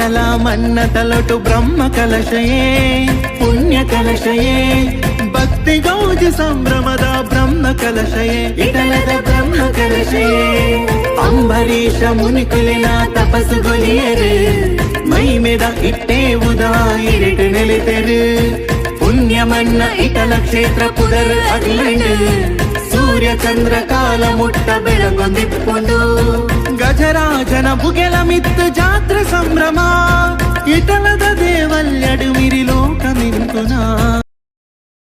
ಇಟಲ ಮನ್ನತಲೊಟು ಬ್ರಹ್ಮ ಕಲಶಯೇ ಪುಣ್ಯ ಕಲಶಯೇ ಭಕ್ತಿ ಗೌಜಿ ಸಂಭ್ರಮದ ಬ್ರಹ್ಮ ಕಲಶಯೇ ಇಟಲದ ಬ್ರಹ್ಮ ಕಲಶಯೇ ಅಂಬರೀಷ ಮುನಿಕುಲಿನ ತಪಸ್ಸುಗೊಲಿಯರು ಮೈಮೆದ ಇಟ್ಟೇವುದ ಇರಿಟು ನೆಲೆತೆರು ಪುಣ್ಯಮನ್ನ ಇಟಲ ಕ್ಷೇತ್ರ ಪುದರ್ ಅಗ್ಲಂಡು ಸೂರ್ಯ ಚಂದ್ರ ಕಾಲ ಮುಟ್ಟ ಬೆಳಗೊಂದಿಪ್ಪುಂಡು ಗಜರಾಜನ ಬುಗೆಲ ಮಿತ್ತು ಜಾತ್ರೆ ಸಂಭ್ರಮ ಇಟಲದ ದೇವಲ್ಯಡು ಮಿರಿ ಲೋಕ ಮಿಂತುನಾ